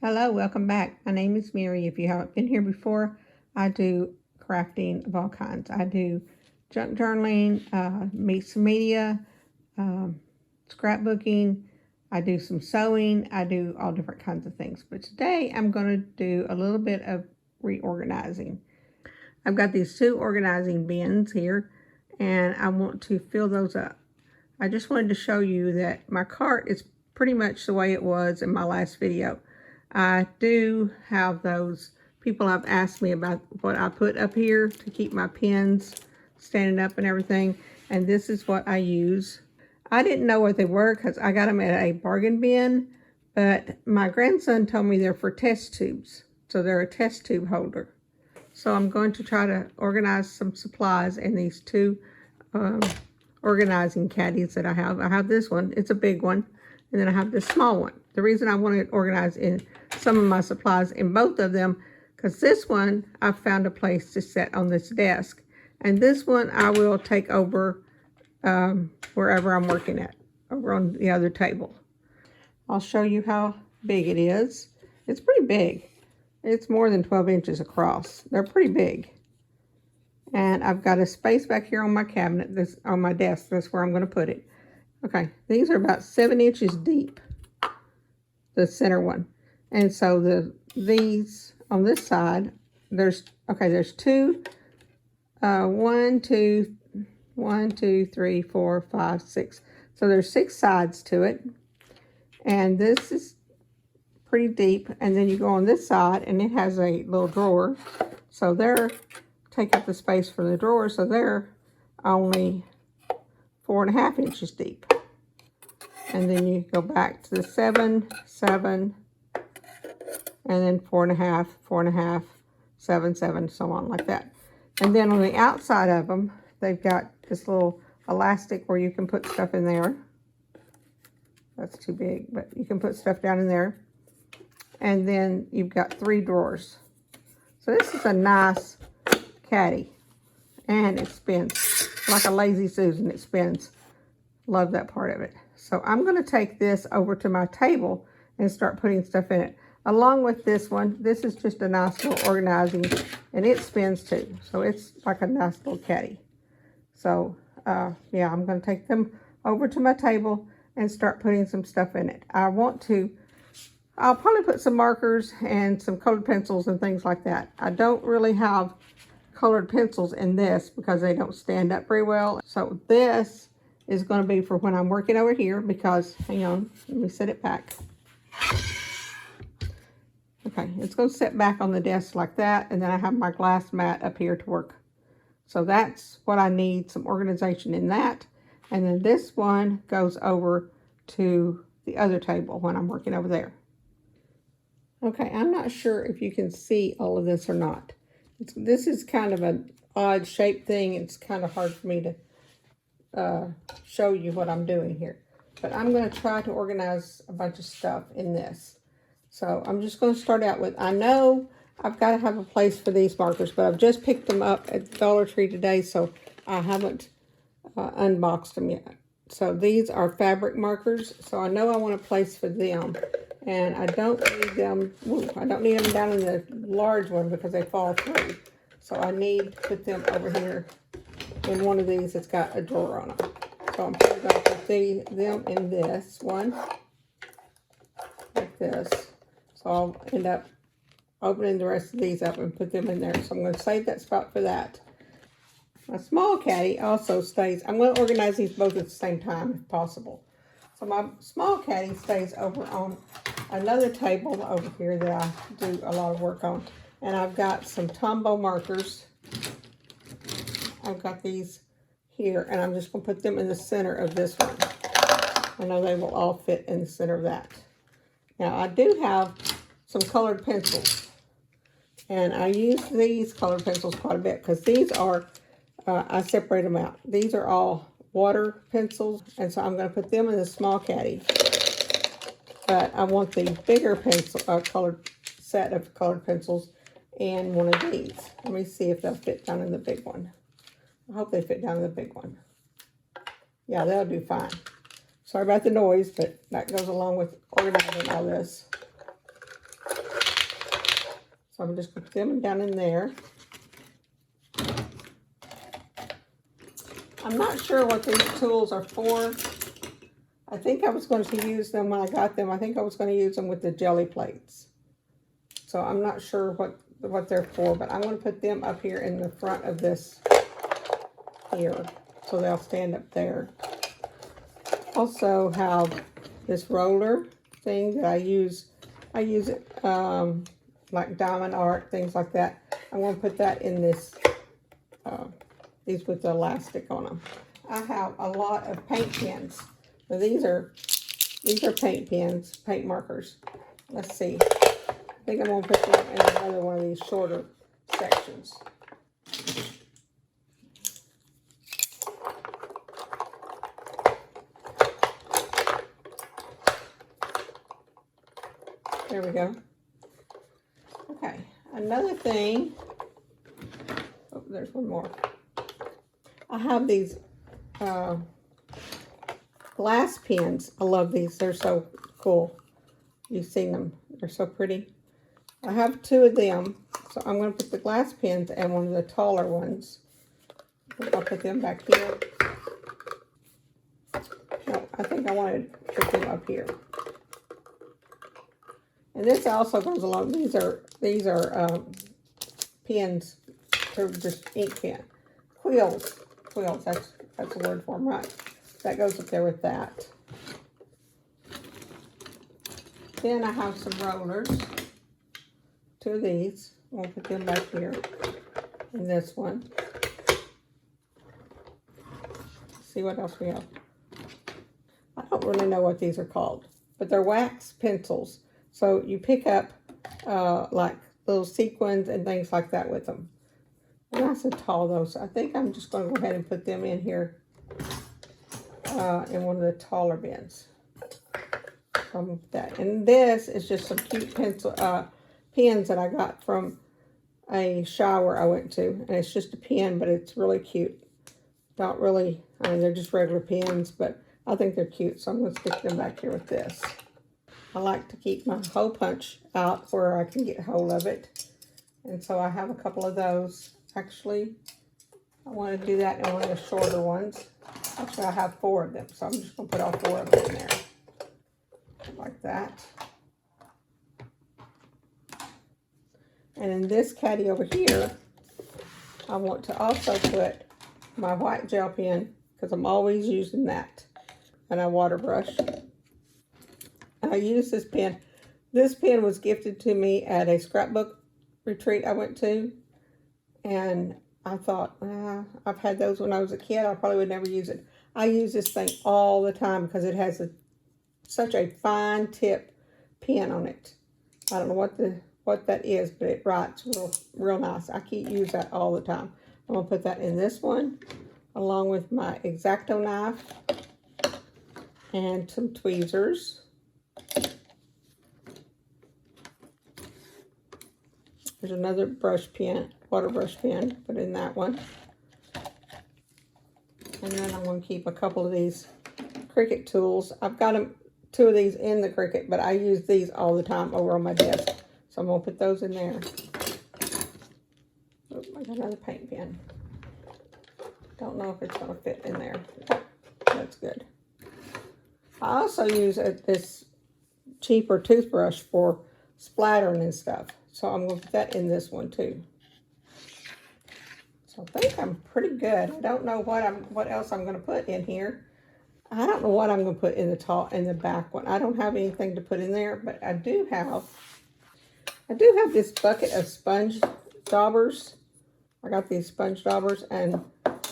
Hello, welcome back. My name is Mary. If you haven't been here before, I do crafting of all kinds. I do junk journaling, mixed media, scrapbooking. I do some sewing. I do all different kinds of things. But today I'm going to do a little bit of reorganizing. I've got these two organizing bins here, and I want to fill those up. I just wanted to show you that my cart is pretty much the way it was in my last video. I do have those people have asked me about what I put up here to keep my pins standing up and everything, and this is what I use. I didn't know what they were because I got them at a bargain bin, but my grandson told me they're for test tubes, so they're a test tube holder. So I'm going to try to organize some supplies in these two organizing caddies that I have. I have this one, it's a big one, and then I have this small one. The reason I want to organize in some of my supplies in both of them, because this one I found a place to set on this desk, and this one I will take over wherever I'm working at, over on the other table. I'll show you how big it is. It's pretty big. It's more than 12 inches across. They're pretty big. And I've got a space back here on my cabinet, this on my desk. That's where I'm going to put it. Okay, these are about 7 inches deep, the center one. And so these on this side, there's two, 1, 2, 3, 4, 5, 6. So there's 6 sides to it. And this is pretty deep. And then you go on this side and it has a little drawer. So they're take up the space for the drawer. So they're only 4.5 inches deep. And then you go back to the 7, 7, and then 4.5, 4.5, 7, 7, so on like that. And then on the outside of them, they've got this little elastic where you can put stuff in there. That's too big, but you can put stuff down in there. And then you've got 3 drawers. So this is a nice caddy, and it spins like a lazy Susan. It spins. Love that part of it. So I'm going to take this over to my table and start putting stuff in it. Along with this one, this is just a nice little organizing, and it spins too. So it's like a nice little caddy. So yeah, I'm going to take them over to my table and start putting some stuff in it. I'll probably put some markers and some colored pencils and things like that. I don't really have colored pencils in this because they don't stand up very well. So this is going to be for when I'm working over here, because, hang on, let me set it back. Okay, it's going to sit back on the desk like that, and then I have my glass mat up here to work. So that's what I need, some organization in that. And then this one goes over to the other table when I'm working over there. Okay, I'm not sure if you can see all of this or not. This is kind of an odd shaped thing. It's kind of hard for me to show you what I'm doing here. But I'm going to try to organize a bunch of stuff in this. So I'm just going to start out with, I know I've got to have a place for these markers, but I've just picked them up at Dollar Tree today, so I haven't unboxed them yet. So these are fabric markers, so I know I want a place for them. And I don't need them, I don't need them down in the large one because they fall through. So I need to put them over here in one of these that's got a drawer on them. So I'm going to put them in this one, like this. So I'll end up opening the rest of these up and put them in there. So I'm going to save that spot for that. My small caddy also stays, I'm going to organize these both at the same time if possible. So my small caddy stays over on another table over here that I do a lot of work on. And I've got some Tombow markers. I've got these here, and I'm just going to put them in the center of this one. I know they will all fit in the center of that. Now, I do have some colored pencils, and I use these colored pencils quite a bit because these are, I separate them out. These are all water pencils, and so I'm going to put them in the small caddy. But I want the bigger pencil, colored set of colored pencils in one of these. Let me see if they'll fit down in the big one. I hope they fit down in the big one. Yeah, they'll do fine. Sorry about the noise, but that goes along with organizing all this. So I'm just going to put them down in there. I'm not sure what these tools are for. I think I was going to use them when I got them. I think I was going to use them with the jelly plates. So I'm not sure what they're for, but I'm going to put them up here in the front of this here. So they'll stand up there. Also have this roller thing that I use. I use it like diamond art, things like that. I'm going to put that in this, these with the elastic on them. I have a lot of paint pens. So these are paint pens, paint markers. Let's see. I think I'm going to put them in another one of these shorter sections. There we go. Okay, another thing. Oh, there's one more. I have these glass pens. I love these. They're so cool. You've seen them. They're so pretty. I have two of them. So I'm going to put the glass pens and one of the taller ones. I'll put them back here. No, I think I want to put them up here. And this also goes along. These are pens. They're just ink pen. Quills. That's a word for them, right? That goes up there with that. Then I have some rollers. Two of these. We'll put them back here. And this one. See what else we have. I don't really know what these are called, but they're wax pencils. So you pick up like little sequins and things like that with them. They're nice and tall though, so I think I'm just going to go ahead and put them in here in one of the taller bins. That. And this is just some cute pencil pens that I got from a shower I went to. And it's just a pen, but it's really cute. Not really, I mean, they're just regular pens, but I think they're cute. So I'm going to stick them back here with this. I like to keep my hole punch out where I can get hold of it. And so I have a couple of those. Actually, I want to do that in one of the shorter ones. Actually, I have 4 of them. So I'm just going to put all 4 of them in there. Like that. And in this caddy over here, I want to also put my white gel pen, because I'm always using that. And a water brush. I use this pen. This pen was gifted to me at a scrapbook retreat I went to. And I thought, I've had those when I was a kid. I probably would never use it. I use this thing all the time because it has such a fine tip pen on it. I don't know what that is, but it writes real nice. I use that all the time. I'm going to put that in this one along with my X-Acto knife and some tweezers. There's another brush pen, water brush pen, put in that one. And then I'm going to keep a couple of these Cricut tools. I've got 2 of these in the Cricut, but I use these all the time over on my desk. So I'm going to put those in there. Oh, I got another paint pen. Don't know if it's going to fit in there. That's good. I also use this cheaper toothbrush for splattering and stuff. So I'm going to put that in this one too. So I think I'm pretty good. I don't know what else I'm going to put in here. I don't know what I'm going to put in the back one. I don't have anything to put in there, but I do have this bucket of sponge daubers. I got these sponge daubers, and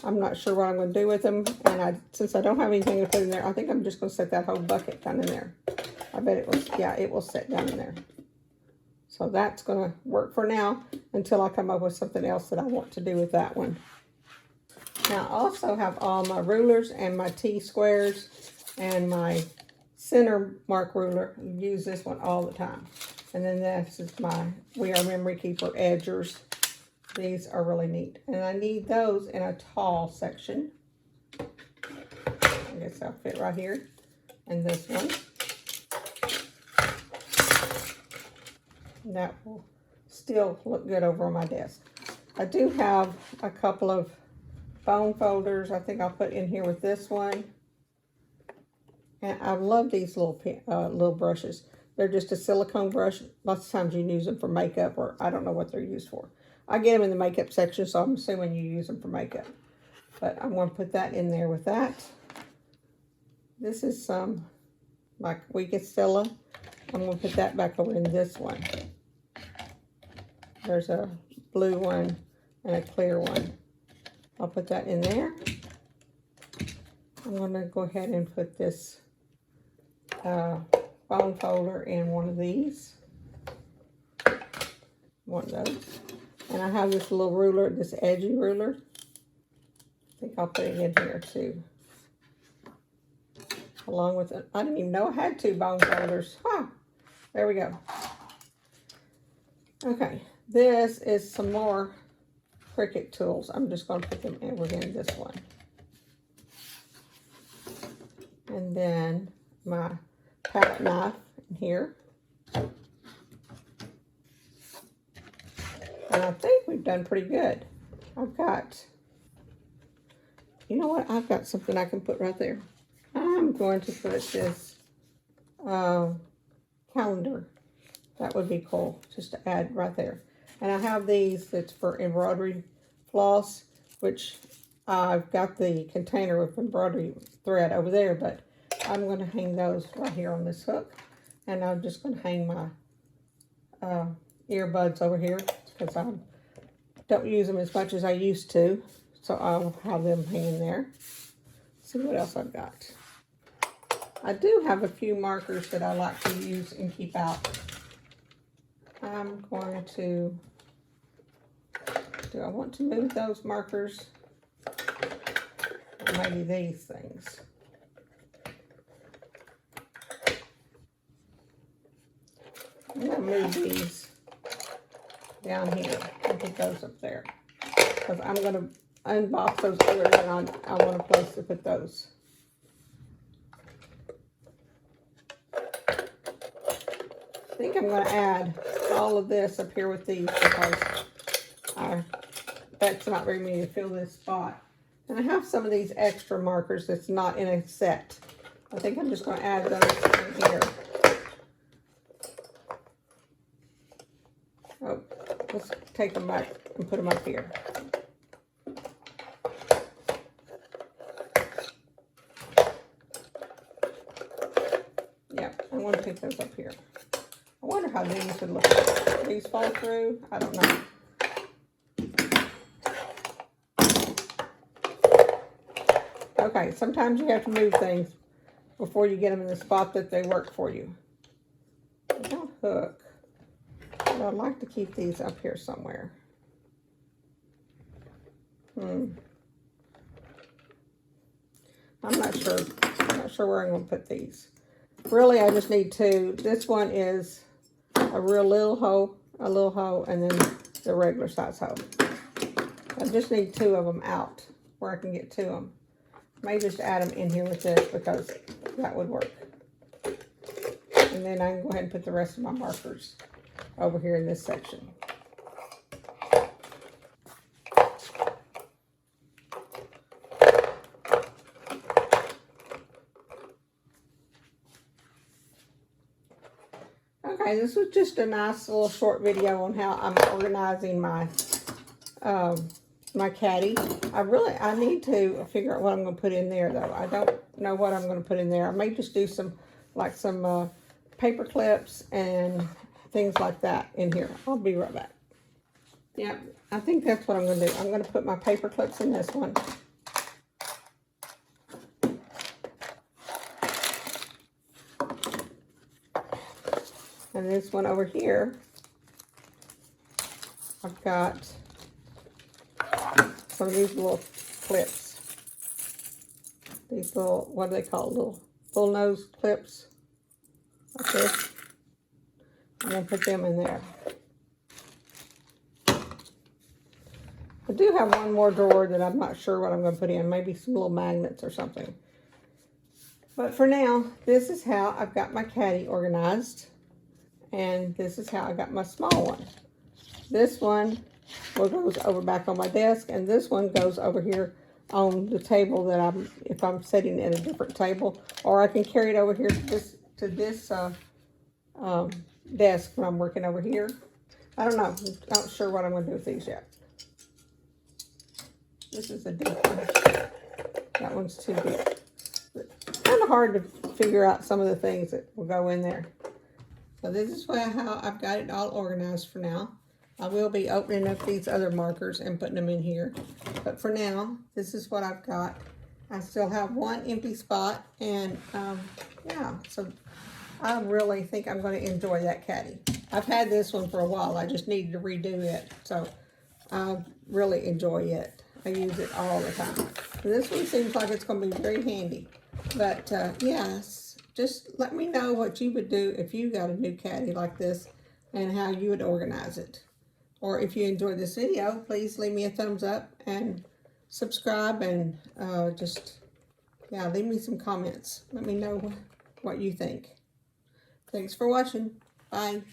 I'm not sure what I'm going to do with them. And since I don't have anything to put in there, I think I'm just going to set that whole bucket down in there. I bet it will sit down in there. So that's going to work for now until I come up with something else that I want to do with that one. Now I also have all my rulers and my T-squares and my center mark ruler. I use this one all the time. And then this is my We Are Memory Keeper edgers. These are really neat. And I need those in a tall section. I guess they'll fit right here. And this one. And that will still look good over on my desk. I do have a couple of phone folders I think I'll put in here with this one. And I love these little brushes. They're just a silicone brush. Lots of times you use them for makeup, or I don't know what they're used for. I get them in the makeup section, so I'm assuming you use them for makeup. But I'm going to put that in there with that. This is some, like, Weekastilla. I'm going to put that back over in this one. There's a blue one and a clear one. I'll put that in there. I'm going to go ahead and put this phone folder in one of these. One of those. And I have this little ruler, this edgy ruler. I think I'll put it in here too. Along with it. I didn't even know I had two bone folders. Huh. There we go. Okay. This is some more Cricut tools. I'm just going to put them in within this one. And then my palette knife in here. And I think we've done pretty good. I've got, you know what? I've got something I can put right there. I'm going to put this calendar. That would be cool just to add right there. And I have these that's for embroidery floss, which I've got the container with embroidery thread over there, but I'm going to hang those right here on this hook. And I'm just going to hang my earbuds over here because I don't use them as much as I used to. So I'll have them hanging there. Let's see what else I've got. I do have a few markers that I like to use and keep out. I'm going to, do I want to move those markers? Or maybe these things. I'm going to move these down here and put those up there. Because I'm going to unbox those others and I want a place to put those. I think I'm going to add all of this up here with these because that's not very many to fill this spot. And I have some of these extra markers that's not in a set. I think I'm just going to add those in here. Oh, let's take them back and put them up here. Yep, I want to take those up here. I wonder how these would look. These fall through? I don't know. Okay, sometimes you have to move things before you get them in the spot that they work for you. They don't hook. But I'd like to keep these up here somewhere. I'm not sure. I'm not sure where I'm going to put these. Really, I just need two. This one is a real little hole, and then the regular size hole. I just need two of them out where I can get to them. May just add them in here with this because that would work. And then I can go ahead and put the rest of my markers over here in this section. Okay, this was just a nice little short video on how I'm organizing my my caddy. I need to figure out what I'm going to put in there though. I don't know what I'm going to put in there. I may just do some paper clips and things like that in here. I'll be right back. Yeah, I think that's what I'm going to do. I'm going to put my paper clips in this one. And this one over here, I've got some of these little clips. These little, what do they call it? Little bull nose clips. Like this. I'm going to put them in there. I do have one more drawer that I'm not sure what I'm going to put in. Maybe some little magnets or something. But for now, this is how I've got my caddy organized. And this is how I got my small one. This one goes over back on my desk, and this one goes over here on the table that if I'm sitting at a different table, or I can carry it over here to this desk when I'm working over here. I don't know. I'm not sure what I'm going to do with these yet. This is a deep one. That one's too deep. Kind of hard to figure out some of the things that will go in there. So this is how I've got it all organized for now. I will be opening up these other markers and putting them in here. But for now, this is what I've got. I still have one empty spot. And yeah, so I really think I'm going to enjoy that caddy. I've had this one for a while. I just needed to redo it. So I really enjoy it. I use it all the time. And this one seems like it's going to be very handy. But yes, just let me know what you would do if you got a new caddy like this and how you would organize it. Or if you enjoyed this video, please leave me a thumbs up and subscribe, and leave me some comments. Let me know what you think. Thanks for watching. Bye.